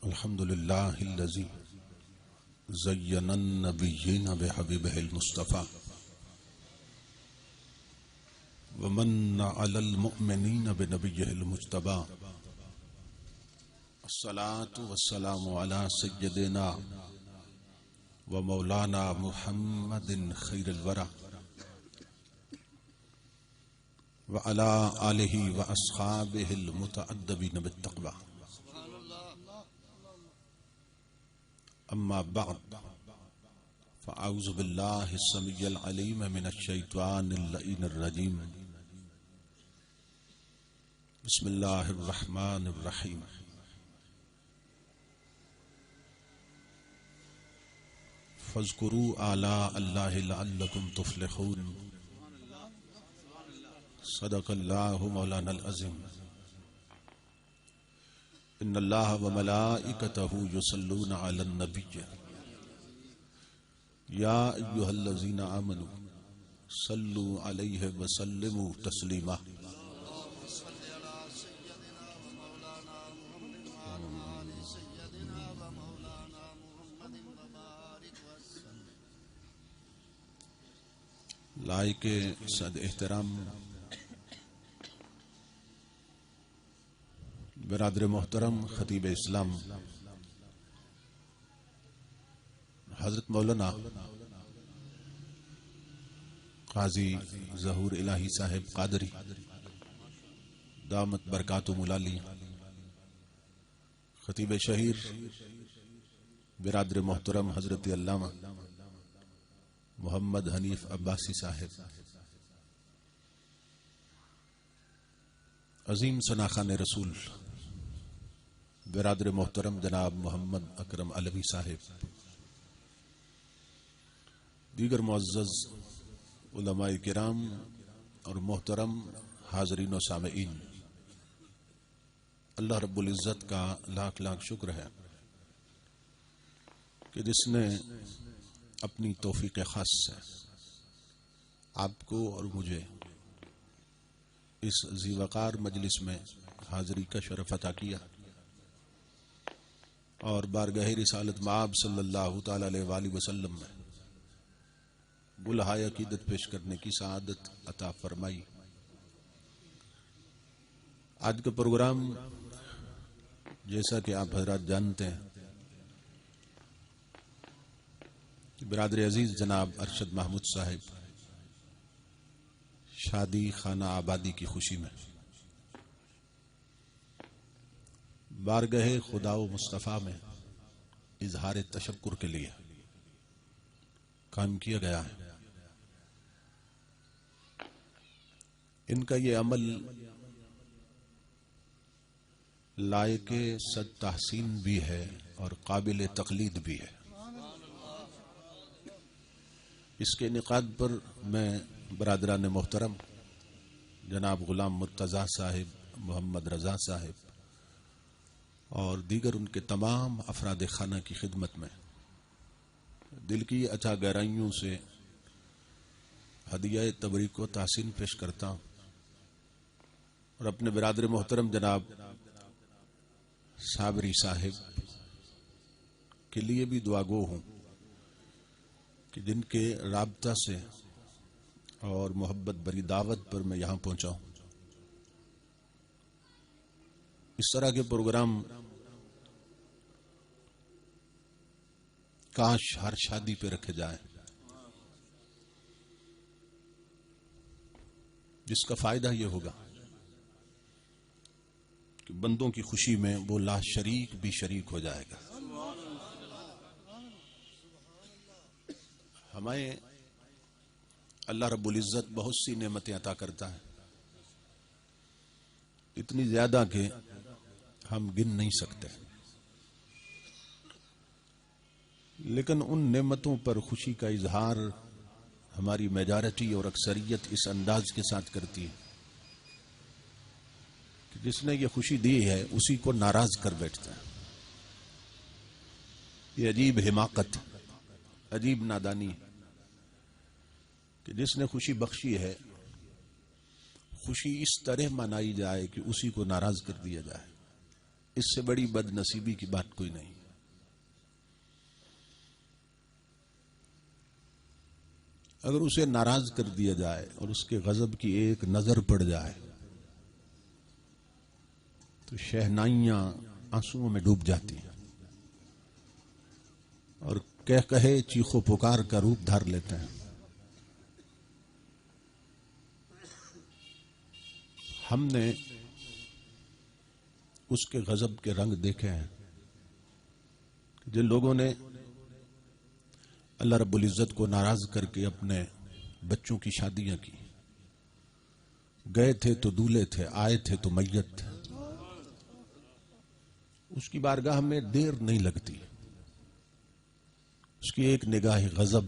الحمد لله الذي زين النبيين بحبيبه المصطفى ومن على المؤمنين بنبيه المجتبى. الصلاة والسلام على سيدنا ومولانا محمد خير الورى وعلى آله وأصحابه المتأدبين بالتقوى. أما بعد فأعوذ بالله السميع العليم من الشيطان اللعين الرجيم. بسم الله الرحمن الرحيم. فاذكروا آلاء الله لعلكم تفلحون. صدق الله مولانا العظيم. ان اللہ وملائکتہ یصلون علی النبی یا ایھا الذین آمنوا صلوا علیہ وسلموا تسلیما. لائق صد احترام برادر محترم خطیب اسلام حضرت مولانا قاضی ظہور الہی صاحب قادری دامت برکاتہم العالی، خطیب شہیر برادر محترم حضرت علامہ محمد حنیف عباسی صاحب، عظیم ثناخان رسول برادر محترم جناب محمد اکرم علوی صاحب، دیگر معزز علماء کرام اور محترم حاضرین و سامعین، اللہ رب العزت کا لاکھ لاکھ شکر ہے کہ جس نے اپنی توفیق خاص سے آپ کو اور مجھے اس ذی وقار مجلس میں حاضری کا شرف عطا کیا اور بارگاہ رسالت مآب صلی اللہ تعالی علیہ وآلہ وسلم میں بلہائے عقیدت پیش کرنے کی سعادت عطا فرمائی. آج کا پروگرام جیسا کہ آپ حضرات جانتے ہیں برادر عزیز جناب ارشد محمود صاحب شادی خانہ آبادی کی خوشی میں بارگاہ خدا و مصطفیٰ میں اظہار تشکر کے لیے قائم کیا گیا ہے. ان کا یہ عمل لائق صد تحسین بھی ہے اور قابل تقلید بھی ہے. اس کے انعقاد پر میں برادران محترم جناب غلام مرتضیٰ صاحب، محمد رضا صاحب اور دیگر ان کے تمام افراد خانہ کی خدمت میں دل کی اچھا گہرائیوں سے ہدیہ تبریک و تحسین پیش کرتا ہوں اور اپنے برادر محترم جناب صابری صاحب کے لیے بھی دعا گو ہوں کہ جن کے رابطہ سے اور محبت بری دعوت پر میں یہاں پہنچا ہوں. اس طرح کے پروگرام کاش ہر شادی پہ رکھے جائیں، جس کا فائدہ یہ ہوگا کہ بندوں کی خوشی میں وہ لا شریک بھی شریک ہو جائے گا. ہمیں اللہ رب العزت بہت سی نعمتیں عطا کرتا ہے، اتنی زیادہ کہ ہم گن نہیں سکتے، لیکن ان نعمتوں پر خوشی کا اظہار ہماری میجارٹی اور اکثریت اس انداز کے ساتھ کرتی ہے کہ جس نے یہ خوشی دی ہے اسی کو ناراض کر بیٹھتا ہے. یہ عجیب حماقت، عجیب نادانی کہ جس نے خوشی بخشی ہے خوشی اس طرح منائی جائے کہ اسی کو ناراض کر دیا جائے. اس سے بڑی بد نصیبی کی بات کوئی نہیں. اگر اسے ناراض کر دیا جائے اور اس کے غضب کی ایک نظر پڑ جائے تو شہنائیاں آنسوؤں میں ڈوب جاتی ہیں اور کہے چیخو پکار کا روپ دھار لیتے ہیں. ہم نے اس کے غضب کے رنگ دیکھے ہیں. جن لوگوں نے اللہ رب العزت کو ناراض کر کے اپنے بچوں کی شادیاں کی، گئے تھے تو دولہے تھے، آئے تھے تو میت تھے، اس کی بارگاہ میں دیر نہیں لگتی. اس کی ایک نگاہ غضب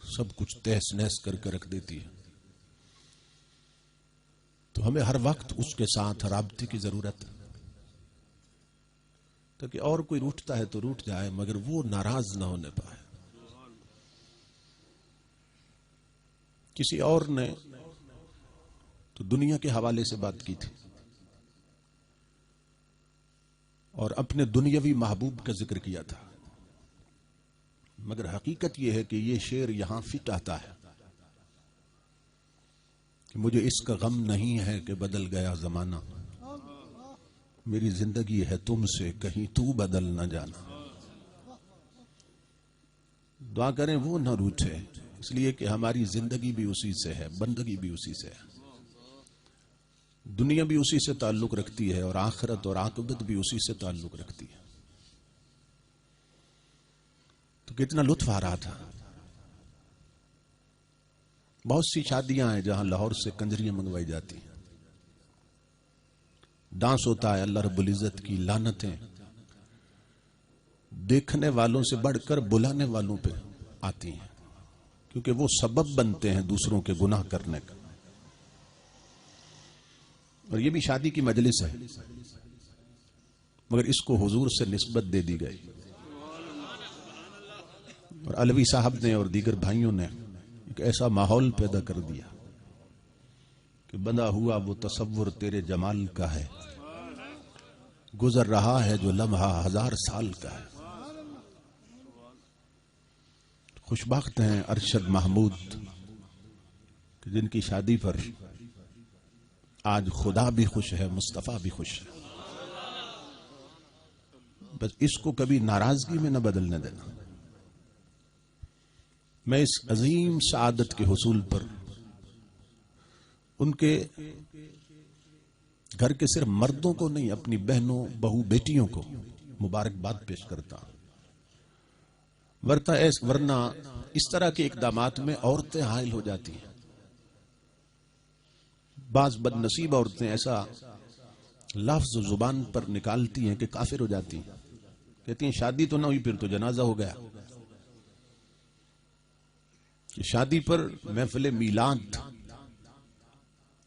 سب کچھ تہس نہس کر کے رکھ دیتی ہے. تو ہمیں ہر وقت اس کے ساتھ رابطے کی ضرورت ہے، تاکہ اور کوئی روٹھتا ہے تو روٹھ جائے مگر وہ ناراض نہ ہونے پائے. کسی اور نے تو دنیا کے حوالے سے بات کی تھی اور اپنے دنیاوی محبوب کا ذکر کیا تھا، مگر حقیقت یہ ہے کہ یہ شعر یہاں فٹ آتا ہے کہ مجھے اس کا غم نہیں ہے کہ بدل گیا زمانہ، میری زندگی ہے تم سے کہیں تو بدل نہ جانا. دعا کریں وہ نہ روٹھے، اس لیے کہ ہماری زندگی بھی اسی سے ہے، بندگی بھی اسی سے ہے، دنیا بھی اسی سے تعلق رکھتی ہے اور آخرت اور عاقبت بھی اسی سے تعلق رکھتی ہے. تو کتنا لطف آ رہا تھا. بہت سی شادیاں ہیں جہاں لاہور سے کنجریاں منگوائی جاتی ہیں، ڈانس ہوتا ہے، اللہ رب العزت کی لعنتیں دیکھنے والوں سے بڑھ کر بلانے والوں پہ آتی ہیں، کیونکہ وہ سبب بنتے ہیں دوسروں کے گناہ کرنے کا. اور یہ بھی شادی کی مجلس ہے مگر اس کو حضور سے نسبت دے دی گئی، اور علوی صاحب نے اور دیگر بھائیوں نے ایک ایسا ماحول پیدا کر دیا کہ بندہ ہوا وہ تصور تیرے جمال کا ہے، گزر رہا ہے جو لمحہ 1000 سال کا ہے. خوشبخت ہیں ارشد محمود کہ جن کی شادی پر آج خدا بھی خوش ہے، مصطفیٰ بھی خوش ہے. بس اس کو کبھی ناراضگی میں نہ بدلنے دینا. میں اس عظیم سعادت کے حصول پر ان کے گھر کے صرف مردوں کو نہیں، اپنی بہنوں، بہو، بیٹیوں کو مبارکباد پیش کرتا ہوں. ورنہ اس طرح کے اقدامات میں عورتیں حائل ہو جاتی ہیں. بعض بد نصیب عورتیں ایسا لفظ زبان پر نکالتی ہیں کہ کافر ہو جاتی ہیں، کہتی ہیں شادی تو نہ ہوئی پھر تو جنازہ ہو گیا. شادی پر محفل میلاد،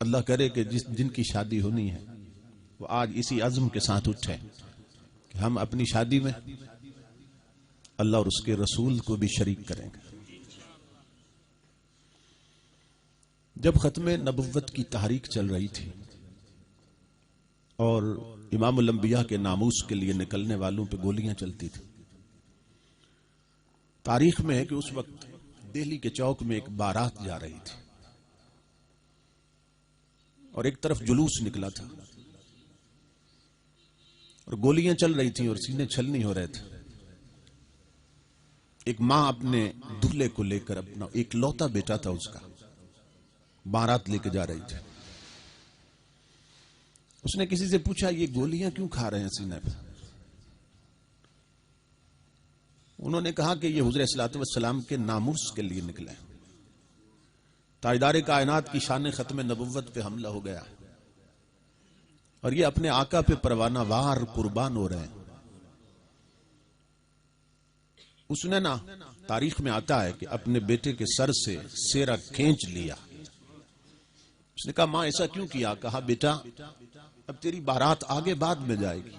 اللہ کرے کہ جن کی شادی ہونی ہے وہ آج اسی عزم کے ساتھ اٹھے کہ ہم اپنی شادی میں اللہ اور اس کے رسول کو بھی شریک کریں گے. جب ختم نبوت کی تحریک چل رہی تھی اور امام الانبیاء کے ناموس کے لیے نکلنے والوں پہ گولیاں چلتی تھی، تاریخ میں ہے کہ اس وقت دہلی کے چوک میں ایک بارات جا رہی تھی اور ایک طرف جلوس نکلا تھا اور گولیاں چل رہی تھیں اور سینے چھلنی ہو رہے تھے. ایک ماں اپنے دولہے کو لے کر، اپنا ایک لوتا بیٹا تھا اس کا، بارات لے کے جا رہی تھی. اس نے کسی سے پوچھا یہ گولیاں کیوں کھا رہے ہیں سینے پہ؟ انہوں نے کہا کہ یہ حضور صلی والسلام کے ناموس کے لیے نکلے، تاجدار کائنات کی شان ختم نبوت پہ حملہ ہو گیا اور یہ اپنے آقا پہ پروانہ وار قربان ہو رہے ہیں. اس نے نا، تاریخ میں آتا ہے کہ اپنے بیٹے کے سر سے سیرا کھینچ لیا. اس نے کہا ماں ایسا کیوں کیا؟ کہا بیٹا اب تیری بارات آگے بعد میں جائے گی،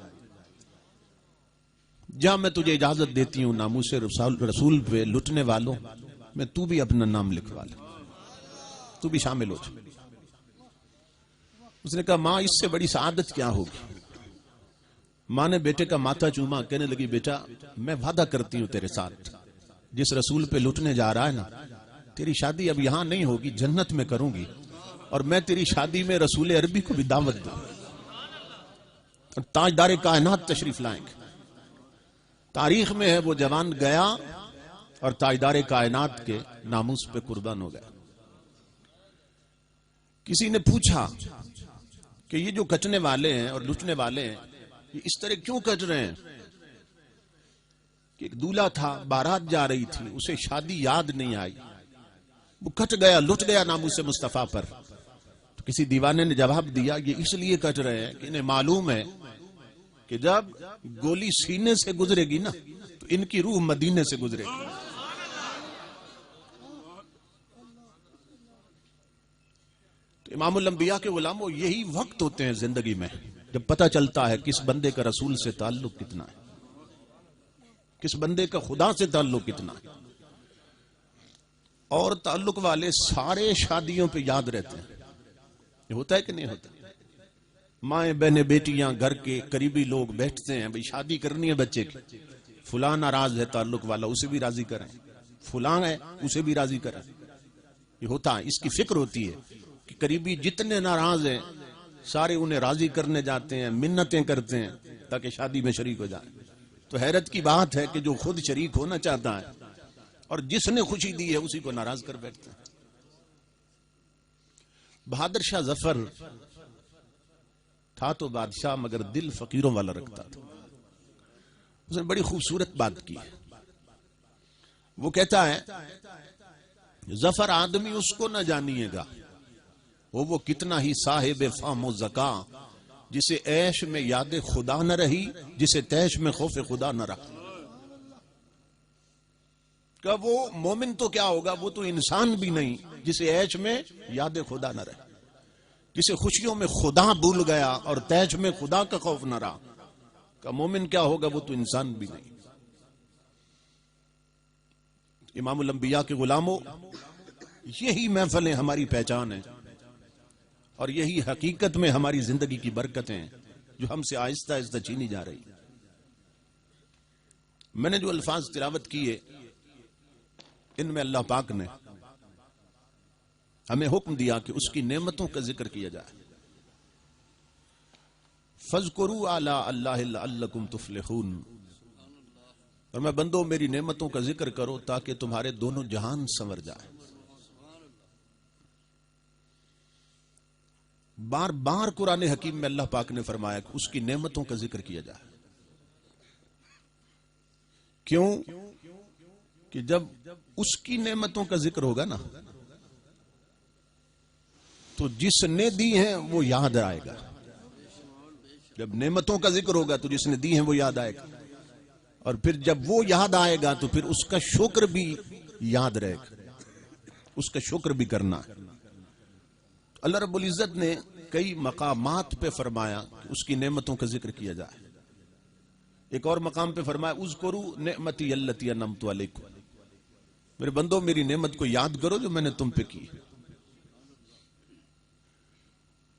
جہاں میں تجھے اجازت دیتی ہوں ناموس رسول پہ لٹنے والوں میں تو بھی اپنا نام لکھوا لے، تو بھی شامل ہو جائے. اس نے کہا ماں اس سے بڑی سعادت کیا ہوگی ماں نے بیٹے کا ماتھا چوما، کہنے لگی بیٹا میں وعدہ کرتی ہوں تیرے ساتھ، جس رسول پہ لٹنے جا رہا ہے نا، تیری شادی اب یہاں نہیں ہوگی، جنت میں کروں گی، اور میں تیری شادی میں رسول عربی کو بھی دعوت دوں، تاجدار کائنات تشریف لائیں گے۔ تاریخ میں ہے وہ جوان گیا اور تاجدار کائنات کے ناموس پہ قربان ہو گیا۔ کسی نے پوچھا کہ یہ جو کٹنے والے ہیں اور لٹنے والے ہیں یہ اس طرح کیوں کٹ رہے ہیں؟ کہ ایک دولہا تھا، بارات جا رہی تھی، اسے شادی یاد نہیں آئی، وہ کٹ گیا، لٹ گیا ناموس مصطفیٰ پر۔ تو کسی دیوانے نے جواب دیا یہ اس لیے کٹ رہے ہیں کہ انہیں معلوم ہے کہ جب گولی سینے سے گزرے گی نا تو ان کی روح مدینے سے گزرے گی۔ تو امام الانبیاء کے غلاموں یہی وقت ہوتے ہیں زندگی میں جب پتہ چلتا ہے کس بندے کا رسول سے تعلق کتنا ہے، کس بندے کا خدا سے تعلق کتنا ہے۔ اور تعلق والے سارے شادیوں پہ یاد رہتے ہیں، یہ ہوتا ہے کہ نہیں ہوتا؟ مائیں بہنیں بیٹیاں گھر کے قریبی لوگ بیٹھتے ہیں، بھئی شادی کرنی ہے بچے کی، فلاں ناراض ہے تعلق والا، اسے بھی راضی کریں، فلاں ہے اسے بھی راضی کریں، یہ ہوتا ہے۔ اس کی فکر ہوتی ہے کہ قریبی جتنے ناراض ہیں سارے انہیں راضی کرنے جاتے ہیں، منتیں کرتے ہیں تاکہ شادی میں شریک ہو جائیں۔ تو حیرت کی بات ہے کہ جو خود شریک ہونا چاہتا ہے اور جس نے خوشی دی ہے اسی کو ناراض کر بیٹھتے ہیں۔ بہادر شاہ ظفر تھا تو بادشاہ مگر دل فقیروں والا رکھتا تھا۔ اس نے بڑی خوبصورت بات کی ہے، وہ کہتا ہے ظفر آدمی اس کو نہ جانیے گا وہ کتنا ہی صاحب فام و زکا، جسے عیش میں یاد خدا نہ رہی، جسے تیش میں خوف خدا نہ رہا۔ کہ وہ مومن تو کیا ہوگا، وہ تو انسان بھی نہیں جسے عیش میں یاد خدا نہ رہے، جسے خوشیوں میں خدا بھول گیا اور تیش میں خدا کا خوف نہ رہا۔ کہ مومن کیا ہوگا، وہ تو انسان بھی نہیں۔ امام الانبیاء کے غلاموں، یہی محفلیں ہماری پہچان ہیں اور یہی حقیقت میں ہماری زندگی کی برکتیں ہیں جو ہم سے آہستہ آہستہ چھینی جا رہی۔ میں نے جو الفاظ تلاوت کیے ان میں اللہ پاک نے ہمیں حکم دیا کہ اس کی نعمتوں کا ذکر کیا جائے۔ فَاذْكُرُوا آلَاءَ اللَّهِ لَعَلَّكُمْ تُفْلِحُونَ، اور میں بندوں میری نعمتوں کا ذکر کرو تاکہ تمہارے دونوں جہان سنور جائے۔ بار بار قرآن حکیم میں اللہ پاک نے فرمایا کہ اس کی نعمتوں کا ذکر کیا جائے۔ کیوں؟ کہ جب اس کی نعمتوں کا ذکر ہوگا نا تو جس نے دی ہیں وہ یاد آئے گا۔ جب نعمتوں کا ذکر ہوگا تو جس نے دی ہیں وہ یاد آئے گا، اور پھر جب وہ یاد آئے گا تو پھر اس کا شکر بھی یاد رہے گا، اس کا شکر بھی کرنا ہے۔ اللہ رب العزت نے کئی مقامات پہ فرمایا کہ اس کی نعمتوں کا ذکر کیا جائے۔ ایک اور مقام پہ فرمایا اذکروا نعمتی التی انعمت علیکم، میرے بندوں میری نعمت کو یاد کرو جو میں نے تم پہ کی۔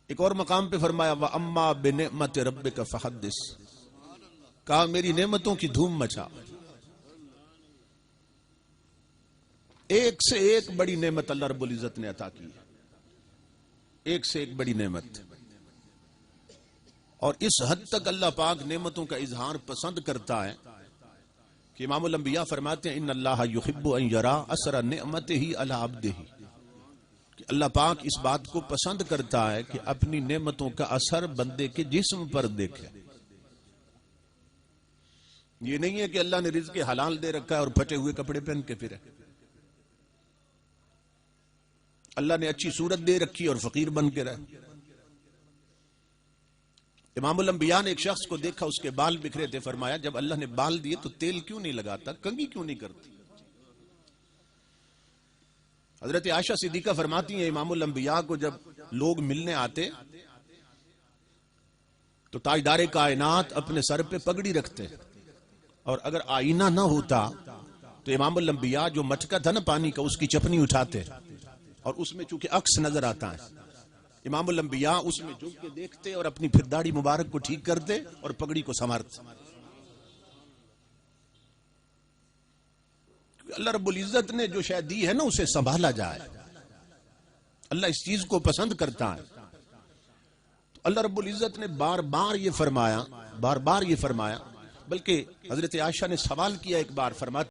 ایک اور مقام پہ فرمایا وَأَمَّا بِنِعْمَةِ رَبِّكَ فَحَدِّثْ، کہا میری نعمتوں کی دھوم مچا۔ ایک سے ایک بڑی نعمت اللہ رب العزت نے عطا کی ہے، ایک سے ایک بڑی نعمت، اور اس حد تک اللہ پاک نعمتوں کا اظہار پسند کرتا ہے کہ امام الانبیاء فرماتے ہیں ان اللہ یحب ان یرا اثر نعمتہ علی عبدہ، کہ اللہ پاک اس بات کو پسند کرتا ہے کہ اپنی نعمتوں کا اثر بندے کے جسم پر دیکھے۔ یہ نہیں ہے کہ اللہ نے رزق حلال دے رکھا ہے اور پھٹے ہوئے کپڑے پہن کے پھرے، اللہ نے اچھی صورت دے رکھی اور فقیر بن کے رہے۔ امام الانبیاء نے ایک شخص کو دیکھا، اس کے بال بکھرے تھے، فرمایا جب اللہ نے بال دیے تو تیل کیوں نہیں لگاتا، کنگھی کیوں نہیں کرتی؟ حضرت عائشہ صدیقہ فرماتی ہیں امام الانبیاء کو جب لوگ ملنے آتے تو تاجدار کائنات اپنے سر پہ پگڑی رکھتے، اور اگر آئینہ نہ ہوتا تو امام الانبیاء جو مٹکا تھا نا پانی کا اس کی چپنی اٹھاتے، اور اس میں چونکہ عکس نظر آتا ہے امام الانبیاء اس میں جھک کے دیکھتے اور اپنی پھر داڑھی مبارک کو ٹھیک کرتے اور پگڑی کو سنوارتے. اللہ رب العزت نے جو شے دی ہے نا اسے سنبھالا جائے. اللہ اس چیز کو پسند کرتا ہے. تو اللہ رب العزت نے بار بار یہ فرمایا, بلکہ حضرت عائشہ نے سوال کیا ایک بار, فرماتے